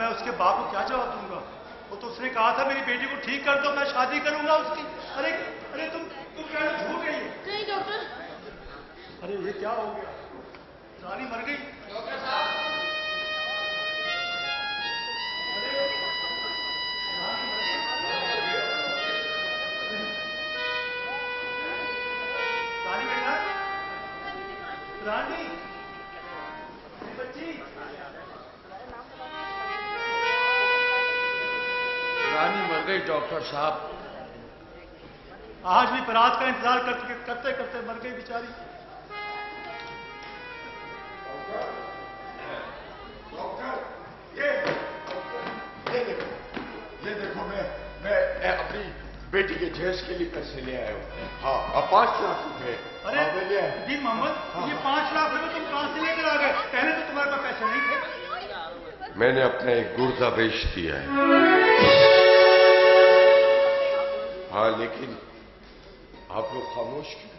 मैं उसके बाप को क्या जवाब दूंगा? वो तो उसने कहा था मेरी बेटी को ठीक कर दो, मैं शादी करूंगा उसकी। अरे अरे तुम कह रहे झूठ है ये? नहीं डॉक्टर। अरे ये क्या हो गया? रानी मर गई? डॉक्टर साहब, रानी बेटा, रानी बच्ची, रानी मर गई डॉक्टर साहब। आज भी बारात का इंतजार करते करते मर गई बेचारी। ये देखो मैं अपनी बेटी के जहेज के लिए पैसे ले आया हूँ। हाँ, अब 5 लाख रुपए। अरे जी मोहम्मद, ये 5 लाख रुपए तुम कहां से लेकर आ गए? पहले तो तुम्हारे पास पैसे नहीं थे। मैंने अपना एक गुर्दा बेच दिया है। हाँ, लेकिन आप लोग खामोश क्यों?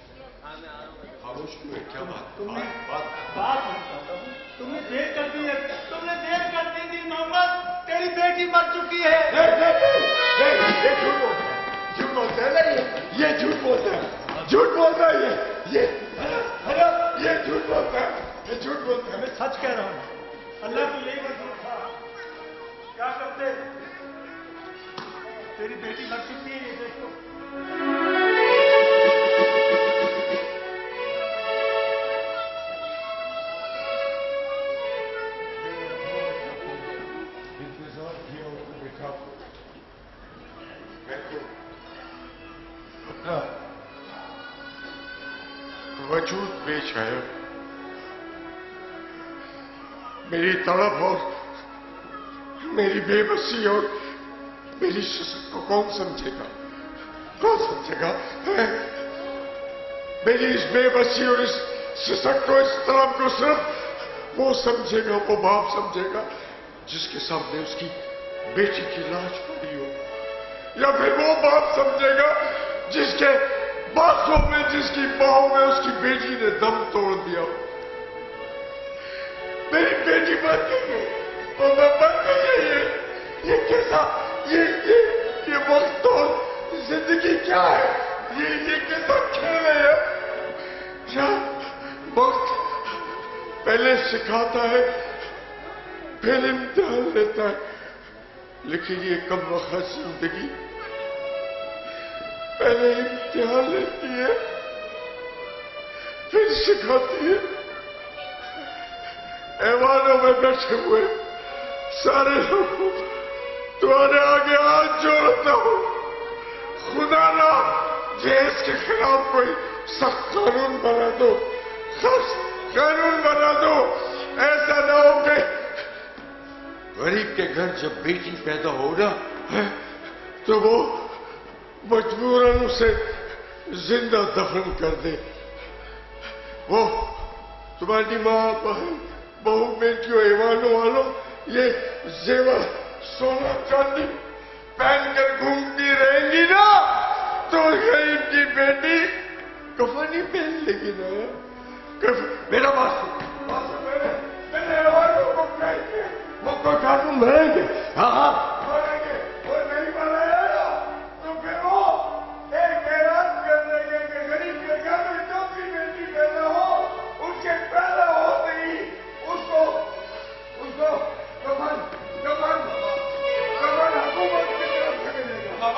खामोश क्यों है? क्या बात? तुमने तुमने देर कर दी है। तुमने देर कर दी थी मोहम्मद, तेरी बेटी मर चुकी है। ये झूठ बोलता है ना, ये झूठ बोलता है, झूठ बोलता है ये झूठ बोलता है, ये झूठ बोलता है। मैं सच कह रहा हूं, अल्लाह को यही मंजूर था। क्या करते? तेरी बेटी मर चुकी है, ये देखो। वजूद बेच आया। मेरी तड़प और मेरी बेबसी और मेरी शिशु को कौन समझेगा? कौन समझेगा? मेरी इस बेबसी और इस शिशु को, इस तड़प को सिर्फ वो समझेगा, वो बाप समझेगा जिसके सामने उसकी बेटी की लाश पड़ी हो, या फिर वो बाप समझेगा जिसके बाहों में, जिसकी बाहों में उसकी बेटी ने दम तोड़ दिया। मेरी बेटी मर गई और मैं मर गई है। ये कैसा, ये वक्त और जिंदगी क्या है? ये कैसा खेल है? क्या वक्त पहले सिखाता है, फिर इम्तिहान लेता है, लेकिन ये कम वक्त जिंदगी पहले इम्तिहान लेती है, फिर सिखाती है। ऐवानों में बैठे हुए सारे लोगों तुम्हारे आगे हाथ जोड़ता हूं, खुदा ना जहेज के खिलाफ कोई सख्त कानून बना दो, सख्त कानून बना दो। ऐसा ना हो कि गरीब के घर जब बेटी पैदा हो ना तो वो मजबूरन उसे जिंदा दफन कर दे। वो तुम्हारी माँ, बहन, बहू, बेटियों, ऐवानों वालों ये जेवर, सोना चांदी पहनकर घूमती रहेंगी ना, तो गरीब की बेटी कफनी पहन लेगी ना। मेरा मेरे ऐवानों को कहेंगे, वो को कानून बनाएंगे। हाँ हाँ बनाएंगे, और नहीं बनाया ना तो फिर वो एक ऐलान कर देंगे कि गरीब के घर में जो भी बेटी पैदा हो, उनके पैदा होते ही उसको कफन हुकूमत की तरफ से मिलेगा।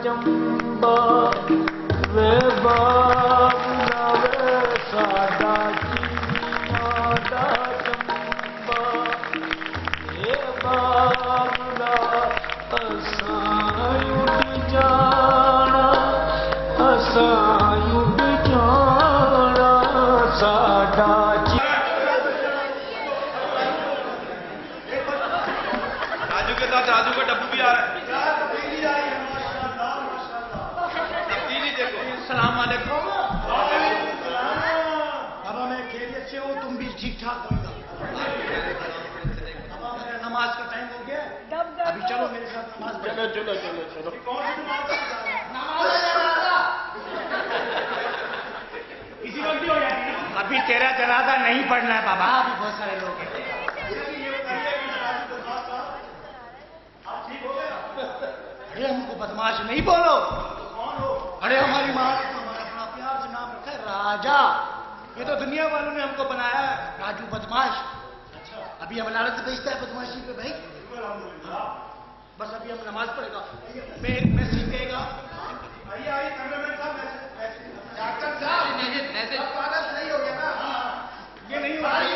चंबा वे बाग नवे सादा माता चंबा ये बाग ना असायुड जाना, असायुड जाना सादा राजू के साथ राजू का डब्बू भी आ रहा है। सलाम वालेकुम। अब मैं खैरियत से हूँ, तुम भी ठीक ठाक होगा। अब मेरा नमाज का टाइम हो गया, अभी चलो मेरे साथ। चलो चलो चलो चलो। कौन सी नमाज किसी गलती हो जाती है ना। अभी तेरा जनाजा नहीं पढ़ना है बाबा, अभी बहुत सारे लोग हैं। ये बताइए कि राजू बदमाश साहब, आप ठीक हो गए ना? अरे हमको बदमाश नहीं बोलो। कौन हो? अरे हमारी माँ ने तो हमारा बड़ा प्यार से नाम रखा है राजा। ये तो दुनिया वालों ने हमको बनाया है राजू बदमाश। अच्छा, अभी हम लालच भेजता है बदमाशी पे भाई। अल्हम्दुलिल्लाह। बस अभी हम नमाज पढ़ेगा, मैं सीखेगा। आइए आइए कैमरामैन साहब, डॉक्टर साहब पागल नहीं हो गया ना? ये नहीं हो रही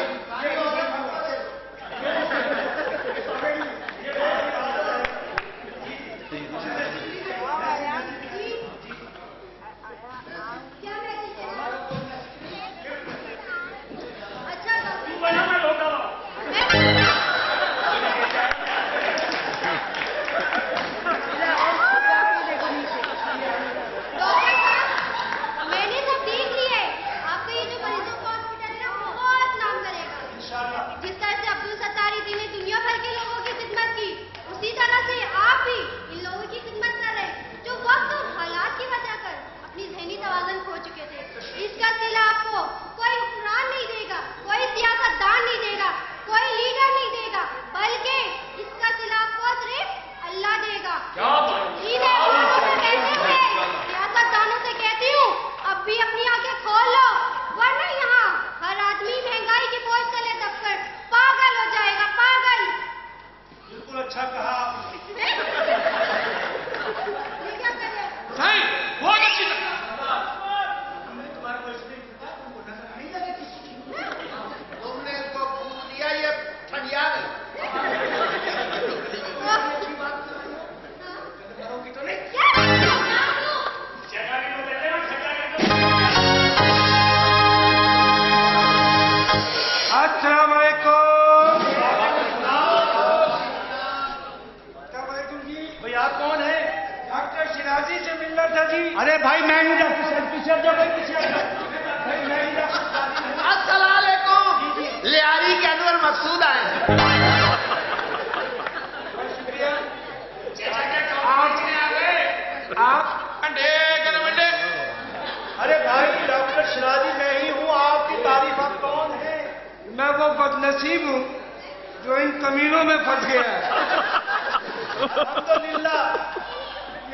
मैंने सब देख लिया है। आपका ये जो मरीजों का हॉस्पिटल है ना, बहुत नाम करेगा। जिस तरह से अब्दुल सत्तार जी ने दुनिया भर के लोगों की खिदमत की, उसी तरह से आप भी इन लोगों की खिदमत कर रहे हैं जो वक्त और हालात की वजह कर अपनी ज़हनी तवाज़ुन खो चुके थे। इसका सिला आपको कोई हुक्मरान नहीं देगा, कोई सियासतदान नहीं देगा, कोई लीडर नहीं देगा, बल्कि इसका सिला आपको सिर्फ अल्लाह देगा। सियासतदानों से कहती हूँ, अब भी अपनी आंखें खोल लो, वरना यहाँ हर आदमी महंगाई की बोझ तले दबकर पागल हो जाएगा, पागल। बिल्कुल अच्छा कहा आपने। ये क्या कर रहे हो? सही, बहुत अच्छी तरह। हमने तुम्हारे को इसलिए पूछा, तुमको नजर नहीं लगे किसी की? तुमने इसको पूछ दिया, ये ठंडिया गई। अच्छी बात करोगी तो नहीं। क्या कर रहे हो? अस्सलाम वालेकुम। जी, भाई आप कौन है? डॉक्टर शिराजी से मिलना था जी। अरे भाई मैं हूँ डॉक्टर साहब, पीछे जाओ भाई, पीछे जाओ भाई, मैं ही डॉक्टर साहब हूँ। अस्सलाम वालेकुम। लियारी के अनवर मकसूद आए। आप अरे भाई डॉक्टर शिराजी मैं ही हूँ, आपकी तारीफ आप कौन है? मैं वो बदनसीब हूँ जो इन कमीनों में फंस गया है। अल्हम्दुलिल्लाह,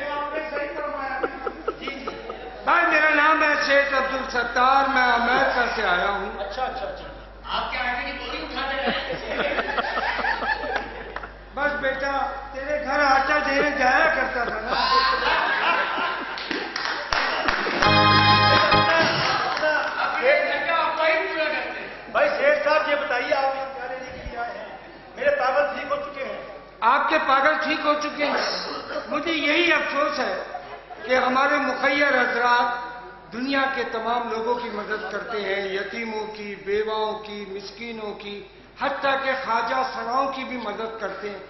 ये आपने सही फरमाया। जी जी, भाई मेरा नाम है शेख अब्दुल सत्तार, मैं अमेरिका से आया हूँ। अच्छा अच्छा अच्छा। आप क्या आगे की बोली उठाते हैं? बस बेटा तेरे घर आटा देने जाया करता था ना। भाई शेख साहब ये बताइए, आप यहाँ क्या लेने के लिए आए हैं? मेरे पागल ठीक हो चुके हैं। आपके पागल ठीक हो चुके हैं। मुझे यही अफसोस है कि हमारे मुखैर हजरात दुनिया के तमाम लोगों की मदद करते हैं, यतीमों की, बेवाओं की, मिस्कीनों की, हत्ता के ख्वाजा सराओं की भी मदद करते हैं,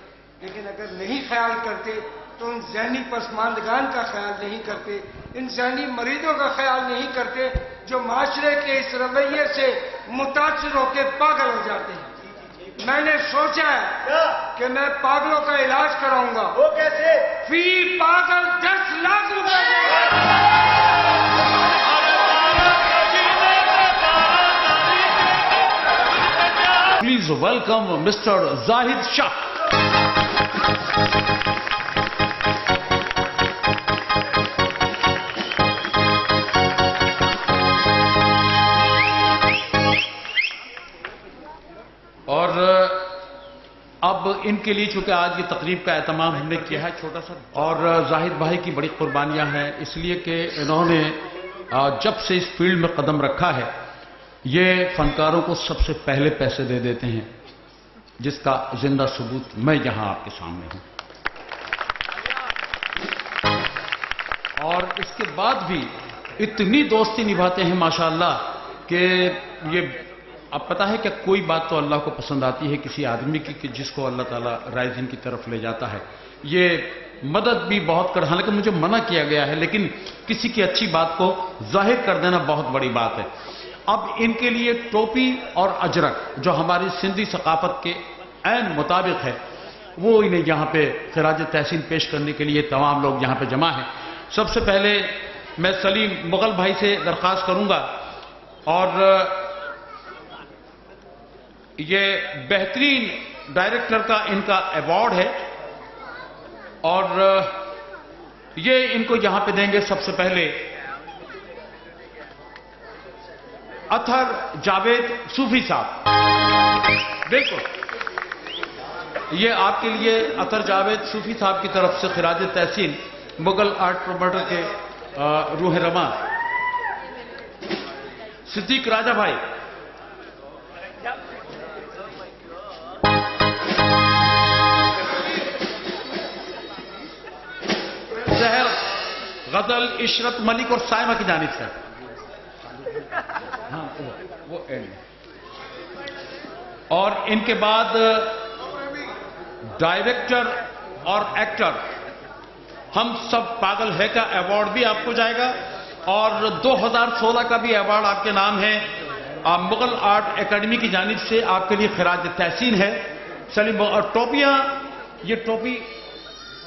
लेकिन अगर नहीं ख्याल करते तो उन जहनी पसमानदगान का ख्याल नहीं करते, इन जहनी मरीजों का ख्याल नहीं करते जो माशरे के इस रवैये से मुतासर होकर पागल हो जाते हैं। मैंने सोचा है क्या? कि मैं पागलों का इलाज कराऊंगा। वो कैसे? फी पागल 10 लाख रुपए देगा। Please welcome Mr. Zahid Shah. और अब इनके लिए चूंकि आज की तकरीब का एहतमाम हमने किया है छोटा सा, और जाहिद भाई की बड़ी कुर्बानियां हैं, इसलिए कि इन्होंने जब से इस फील्ड में कदम रखा है ये फनकारों को सबसे पहले पैसे दे देते हैं, जिसका जिंदा सबूत मैं यहां आपके सामने हूं। और इसके बाद भी इतनी दोस्ती निभाते हैं माशाअल्लाह कि ये अब पता है कि कोई बात तो अल्लाह को पसंद आती है किसी आदमी की कि जिसको अल्लाह ताला राइजिंग की तरफ ले जाता है। ये मदद भी बहुत कर, हालांकि मुझे मना किया गया है, लेकिन किसी की अच्छी बात को जाहिर कर देना बहुत बड़ी बात है। अब इनके लिए टोपी और अजरक जो हमारी सिंधी सकाफत के ऐन मुताबिक है, वो इन्हें यहां पे खिराज तहसीन पेश करने के लिए तमाम लोग यहां पे जमा हैं। सबसे पहले मैं सलीम मुगल भाई से दरख्वास्त करूंगा, और ये बेहतरीन डायरेक्टर का इनका अवार्ड है और ये इनको यहां पे देंगे सबसे पहले अथर जावेद सूफी साहब। देखो ये आपके लिए अतर जावेद सूफी साहब की तरफ से खिराज तहसीन मुगल आर्ट प्रोमोटर के रूह रमा। सिद्दीक राजा भाई, जहर गजल इशरत मलिक और साइमा की जानिब से। हाँ वो एंड। और इनके बाद डायरेक्टर और एक्टर हम सब पागल है का अवार्ड भी आपको जाएगा, और 2016 का भी अवार्ड आपके नाम है। मुगल आर्ट एकेडमी की जानिब से आपके लिए खिराज तहसीन है। सलीम, और टोपियां, ये टोपी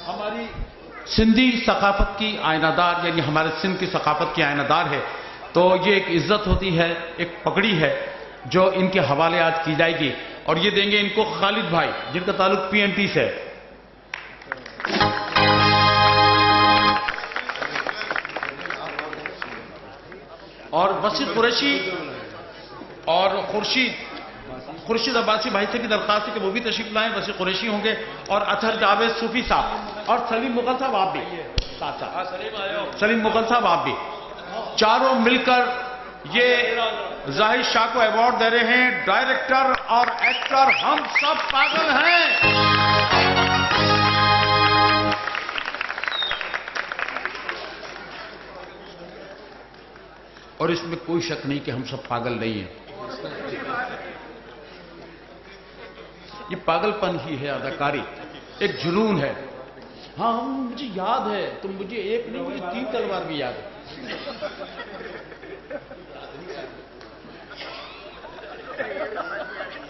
हमारी सिंधी सकाफत की आयनादार, यानी हमारे सिंध की सकाफत की आयनादार है। तो ये एक इज्जत होती है, एक पगड़ी है जो इनके हवाले आज की जाएगी, और ये देंगे इनको खालिद भाई जिनका ताल्लुक पीएनटी से है। और वसीर कुरैशी और खुर्शीद अब्बासी भाई से की दरखास्त है कि वो भी तशरीफ लाएं। वसीर कुरैशी होंगे और अथर जावेद सूफी साहब और सलीम मुगल साहब आप भी साथ साथ। सलीम मुगल साहब आप भी, चारों मिलकर ये जाहिर शाह को अवार्ड दे रहे हैं। डायरेक्टर और एक्टर हम सब पागल हैं। और इसमें कोई शक नहीं कि हम सब पागल नहीं हैं। ये पागलपन ही है, अदाकारी, एक जुनून है। हाँ मुझे याद है, तुम मुझे एक नहीं मुझे 3 तलवार भी याद है।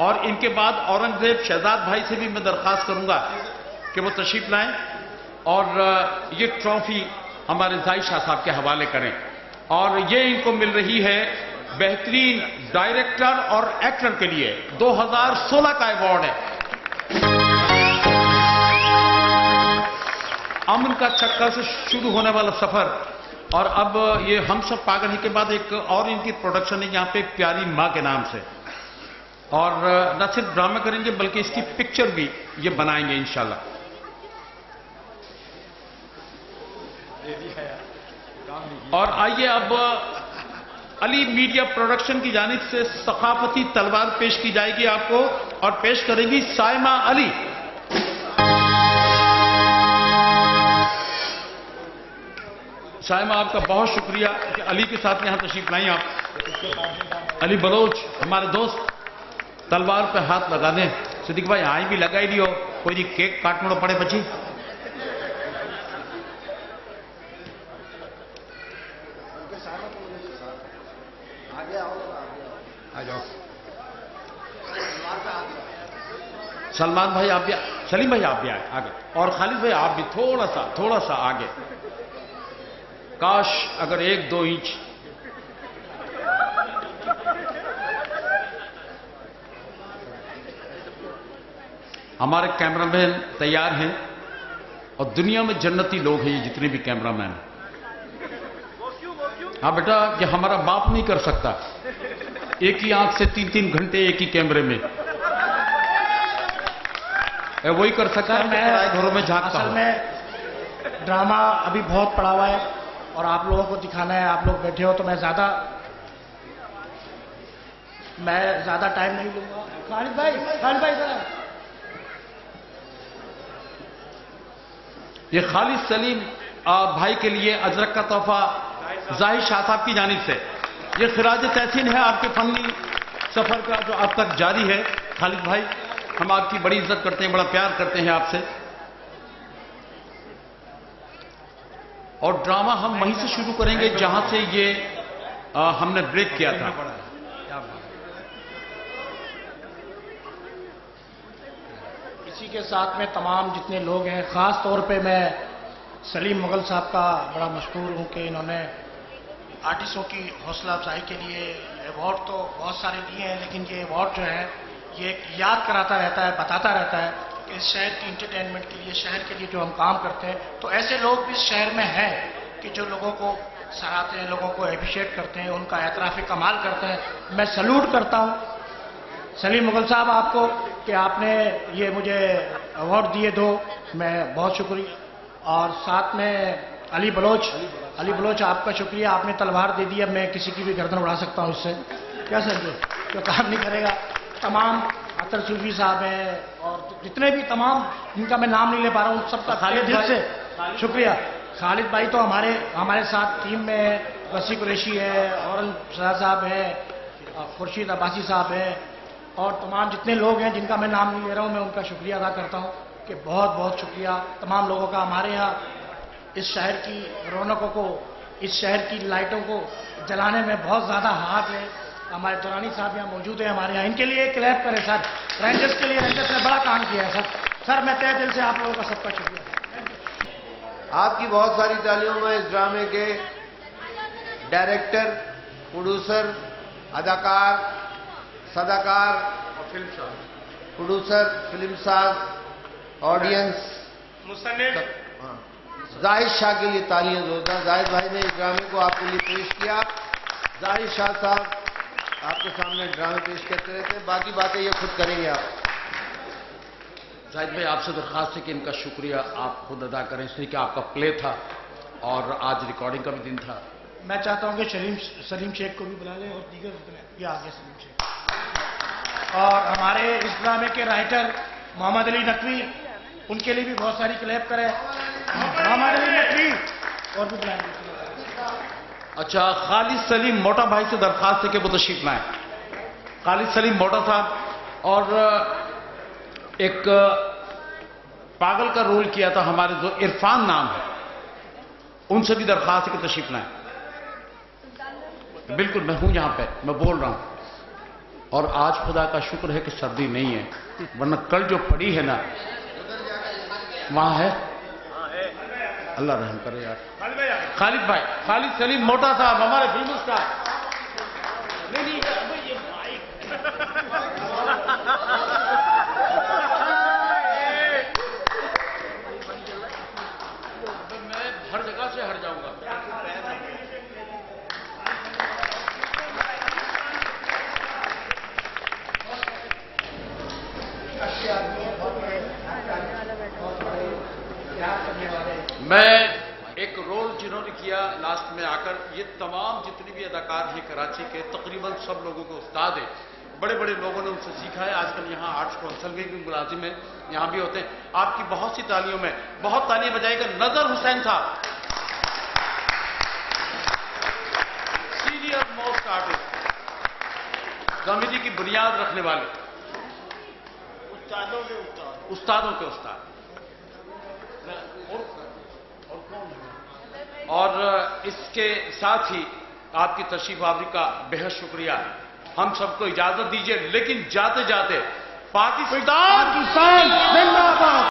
और इनके बाद औरंगजेब शहजाद भाई से भी मैं दरखास्त करूंगा कि वो तशरीफ लाएं और ये ट्रॉफी हमारे जाहिर शाह साहब के हवाले करें। और ये इनको मिल रही है बेहतरीन डायरेक्टर और एक्टर के लिए 2016 का अवार्ड है। अमन का चक्का से शुरू होने वाला सफर, और अब ये हम सब पागल हैं के बाद एक और इनकी प्रोडक्शन है यहां पे प्यारी मां के नाम से, और न सिर्फ ड्रामा करेंगे बल्कि इसकी पिक्चर भी ये बनाएंगे इंशाल्लाह। और आइए अब अली मीडिया प्रोडक्शन की जानिब से सकाफती तलवार पेश की जाएगी आपको, और पेश करेगी साइमा अली। साइमा आपका बहुत शुक्रिया कि अली के साथ यहां तशरीफ लाई आप। अली बलोच हमारे दोस्त, तलवार पे हाथ लगा दें। सिद्दीक भाई आई भी लगाई दियो, कोई केक काटना पड़े बची। आ जाओ सलमान भाई आप भी, सलीम भाई आप भी आए आगे, और खालिद भाई आप भी थोड़ा सा आगे। काश अगर 1-2 इंच। हमारे कैमरामैन तैयार हैं, और दुनिया में जन्नती लोग हैं ये जितने भी कैमरामैन हैं। हाँ बेटा, ये हमारा बाप नहीं कर सकता एक ही आंख से 3-3 घंटे एक ही कैमरे में, वही कर सकता है। मैं घरों में झांकता हूं। में ड्रामा अभी बहुत पड़ा हुआ है और आप लोगों को दिखाना है, आप लोग बैठे हो, तो मैं ज्यादा टाइम नहीं लूंगा। खालिद भाई जरा। ये खालिद सलीम भाई के लिए अजरक का तोहफा जाहिर शाह साहब की जानिब से। ये खिराज तहसीन है आपके फनी सफर का जो अब तक जारी है। खालिद भाई, हम आपकी बड़ी इज्जत करते हैं, बड़ा प्यार करते हैं आपसे। और ड्रामा हम वहीं से शुरू करेंगे जहां से ये हमने ब्रेक किया था। इसी के साथ में तमाम जितने लोग हैं, ख़ास तौर पे मैं सलीम मुगल साहब का बड़ा मशहूर हूँ कि इन्होंने आर्टिस्टों की हौसला अफजाई के लिए अवार्ड तो बहुत सारे दिए हैं, लेकिन ये अवार्ड जो है ये एक याद कराता रहता है, बताता रहता है कि इस शहर की इंटरटेनमेंट के लिए, शहर के लिए जो हम काम करते हैं, तो ऐसे लोग भी इस शहर में हैं कि जो लोगों को सराहते हैं, लोगों को अप्रिशिएट करते हैं, उनका एतराफ़ कमाल करते हैं। मैं सल्यूट करता हूँ सलीम मुगल साहब आपको कि आपने ये मुझे अवार्ड दिए 2, मैं बहुत शुक्रिया। और साथ में अली बलोच आपका शुक्रिया, आपने तलवार दे दी, अब मैं किसी की भी गर्दन उड़ा सकता हूँ इससे, क्या समझे, जो काम नहीं करेगा। तमाम अतर सूफी साहब हैं और जितने भी तमाम जिनका मैं नाम नहीं ले पा रहा हूँ, सबका खालिद दिल से शुक्रिया। खालिद भाई तो हमारे साथ टीम में है, वसी कुरैशी है, औरंग शाह साहब है, खुर्शीद अब्बासी साहब है, और तमाम जितने लोग हैं जिनका मैं नाम नहीं ले रहा हूँ, मैं उनका शुक्रिया अदा करता हूँ कि बहुत बहुत शुक्रिया तमाम लोगों का। हमारे यहाँ इस शहर की रौनकों को, इस शहर की लाइटों को जलाने में बहुत ज़्यादा हाथ है। हमारे दुरानी साहब यहाँ मौजूद है हमारे यहाँ, इनके लिए क्लैप करें सर, रेंजर्स के लिए। रेंजर्स ने बड़ा काम किया है सर, मैं तहे दिल से आप लोगों का सबका शुक्रिया। आपकी बहुत सारी तालियों में इस ड्रामे के डायरेक्टर, प्रोड्यूसर, अदाकार, सदाकार और फिल्म साज, प्रोड्यूसर, फिल्म साज, ऑडियंस, मुसन्निफ जाहिद शाह के लिए तालियां जोरदार। जाहिद भाई ने इस ड्रामे को आपके लिए पेश किया। जाहिद शाह साहब आपके सामने ड्रामे पेश करते रहते हैं, बाकी बातें ये खुद करेंगे आप। जाहिद भाई आपसे दरख्वास्त है कि इनका शुक्रिया आप खुद अदा करें, इसलिए कि आपका प्ले था और आज रिकॉर्डिंग का भी दिन था। मैं चाहता हूं कि सलीम शेख को भी बुला लें और दीगर जितने ये आ गए सलीम शेख, और हमारे इस ड्रामे के राइटर मोहम्मद अली नकवी, उनके लिए भी बहुत सारी क्लैप करें। मोहम्मद अली नकवी और भी बुलाएंगे। अच्छा, खालिद सलीम मोटा भाई से दरख्वास्त है कि वो तशरीफ लाएं। खालिद सलीम मोटा साहब और एक पागल का रोल किया था हमारे जो इरफान नाम है, उनसे भी दरख्वास्त है कि तशरीफ लाएं। बिल्कुल मैं हूं यहां पे, मैं बोल रहा हूं। और आज खुदा का शुक्र है कि सर्दी नहीं है, वरना कल जो पड़ी है ना वहां है। अल्लाह रहम करे यार। खालिद भाई, खालिद सलीम मोटा साहब हमारे फिल्म स्टार। नहीं ये मैं हर जगह से हट जाऊंगा। मैं एक रोल जिन्होंने किया लास्ट में आकर, ये तमाम जितने भी अदाकार हैं कराची के, तकरीबन सब लोगों के उस्ताद हैं, बड़े बड़े लोगों ने उनसे सीखा है। आजकल यहाँ आर्ट्स काउंसिल में भी मुलाजिम हैं, यहाँ भी होते हैं। आपकी बहुत सी तालियों में बहुत तालियां बजाएगा नजर हुसैन साहब, सीनियर मोस्ट आर्टिस्ट, कॉमेडी की बुनियाद रखने वाले, उस्तादों के उस्ताद। और इसके साथ ही आपकी तशरीफ आवरी का बेहद शुक्रिया। हम सबको इजाजत दीजिए, लेकिन जाते जाते पाकिस्तान जिंदाबाद।